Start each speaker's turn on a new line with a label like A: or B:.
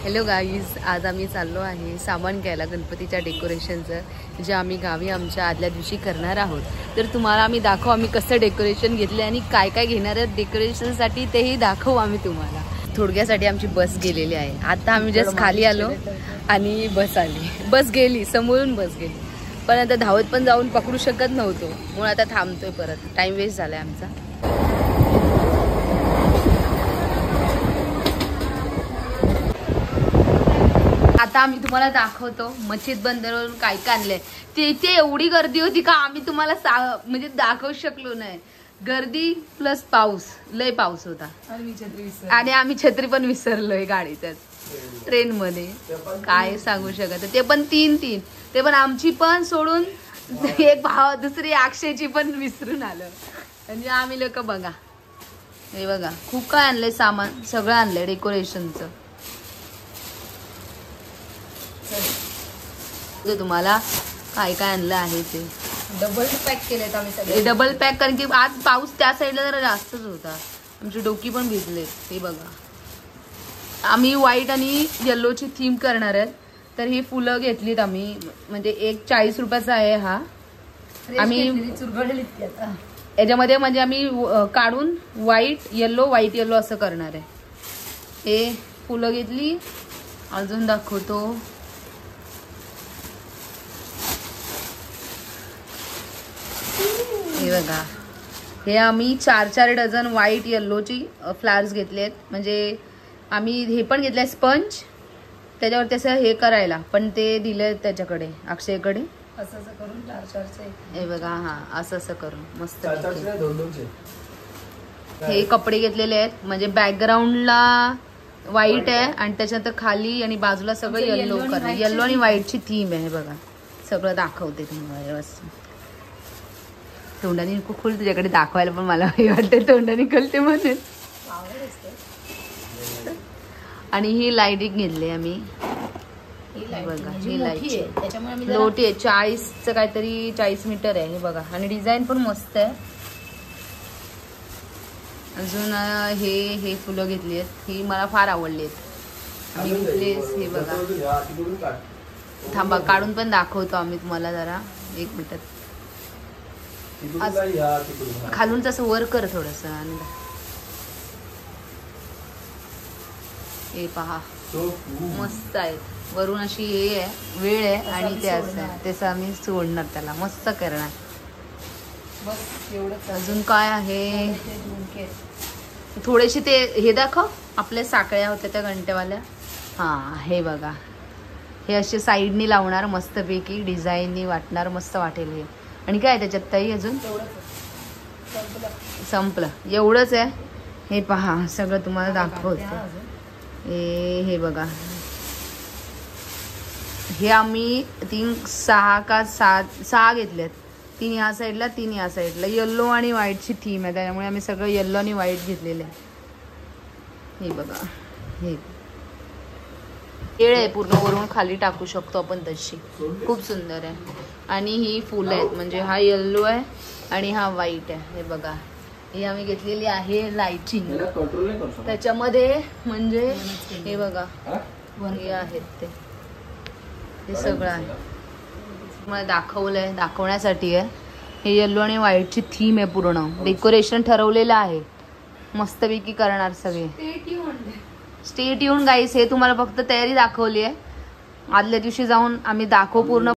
A: Hello guys, आज आम्ही चाललो आहे सामान घ्यायला गणपतीच्या डेकोरेशनचं, जे आम्ही गावी आमच्या आदल्या दिवशी करणार आहोत. तर तुम्हाला आम्ही दाखवू आम्ही कसं डेकोरेशन घेतले आणि काय काय घेणार आहेत डेकोरेशनसाठी, तेही दाखवू आम्ही तुम्हाला. थोडक्यासाठी आमची बस गेलेली आहे. आता आम्ही जस्ट खाली आलो आणि बस आली. बस गेली, समोरून बस गेली, पण आता धावत पण जाऊन पकडू शकत नव्हतो म्हणून आता थांबतोय. परत टाइम वेस्ट झालाय आमचा. आता आम्ही तुम्हाला दाखवतो मस्जिद बंदरवरून काय काय आणलंय. तिथे एवढी गर्दी होती का आम्ही तुम्हाला म्हणजे दाखवू शकलो नाही. गर्दी प्लस पाऊस, लय पाऊस होता आणि आम्ही छत्री पण विसरलोय गाडीच्याच ट्रेन मध्ये. काय सांगू शकत, ते पण तीन ते पण आमची पण सोडून एक भाव दुसरी अक्षयची पण विसरून आलं. म्हणजे आम्ही लोक बघा, हे बघा खूप काय आणलंय सामान, सगळं आणलंय डेकोरेशनचं. तुम्हाला काय काय आणलं आहे ते
B: डबल पॅक केलेत आम्ही सगळे.
A: डबल पॅक, कारण की आज पाऊस त्या साईडला जरा जास्तच होता. आमची डोकी पण भिजले. हे बघा, आम्ही व्हाईट आणि येल्लोची थीम करणार आहेत. तर ही फुलं घेतलीत आम्ही, म्हणजे एक 40 रुपयाचा आहे हा. आम्ही
B: चुरगळलेली आता
A: याच्यामध्ये म्हणजे आम्ही काढून व्हाईट येल्लो असं करणार आहे. हे फुलं घेतली. अजून दाखवतो, हे बघा, हे आम्ही 4 डझन व्हाईट येल्लोची फ्लावर्स घेतलेत. म्हणजे आम्ही हे पण घेतलंय स्पंज, त्याच्यावर त्याचं हे करायला पण ते दिले त्याच्याकडे, अक्षयकडे.
B: असं करून 4-4चे
A: हे बघा, हा असं करून मस्त. हे कपडे घेतलेले आहेत, म्हणजे बॅकग्राऊंडला व्हाईट आहे आणि त्याच्यानंतर खाली आणि बाजूला सगळं येल्लो करणं. येल्लो आणि व्हाईटची थीम आहे. बघा सगळं दाखवते तुम्हाला व्यवस्थित. तोंडाने खुल तुझ्याकडे दाखवायला, पण मला हे वाटते तोंडाने कळते म्हणून. आणि ही लाईटिंग घेतली आम्ही. बघा ही लाईट लोटी आहे, 40चं काहीतरी 40 मीटर आहे. हे बघा, आणि डिझाईन पण मस्त आहे. अजून हे फुलं घेतली आहेत, ही मला फार आवडली आहेत. आणि नेकलेस हे बघा, थांबा काढून पण दाखवतो आम्ही तुम्हाला, जरा 1 मिनिटात. खालून तसं वर कर थोडस. हे पहा मस्त आहे. वरून अशी हे आहे, वेळ आहे आणि ते असं आहे, त्याचं आम्ही सोडणार, त्याला मस्त करणार. अजून काय आहे, थोडेसे ते हे दाखव, आपल्या साखळ्या होत्या त्या घंटेवाल्या. हा हे बघा, हे असे साईडनी लावणार मस्तपैकी, डिझाईननी वाटणार, मस्त वाटेल हे. आणि काय त्याच्यात ताई अजून संपलं, एवढंच आहे. हे पहा सगळं तुम्हाला दाखवतो. हे बघा, हे आम्ही 6 घेतलेत. 3 ह्या साईडला, 3 ह्या साईडला. येल्लो आणि व्हाईटची थीम आहे, त्यामुळे आम्ही सगळं येल्लो आणि व्हाईट घेतलेले आहे. हे बघा, हे केळ आहे, पूर्ण वरून खाली टाकू शकतो आपण तशी, खूप सुंदर आहे. आणि ही फुलं आहेत, म्हणजे हा येल्लो आहे आणि हा व्हाईट आहे. हे बघा, ही आम्ही घेतलेली आहे लाइटिंग त्याच्यामध्ये. म्हणजे हे बघा, हे आहेत ते सगळं आहे. मला दाखवलंय, दाखवण्यासाठी आहे. हे येल्लो आणि व्हाईटची थीम आहे, पूर्ण डेकोरेशन ठरवलेलं आहे, मस्तपैकी करणार सगळे. स्टे ट्यून गाईस, हे तुम्हाला फक्त तयारी दाखवली आहे. आदल्या दिवशी जाऊन आम्ही दाखवू पूर्ण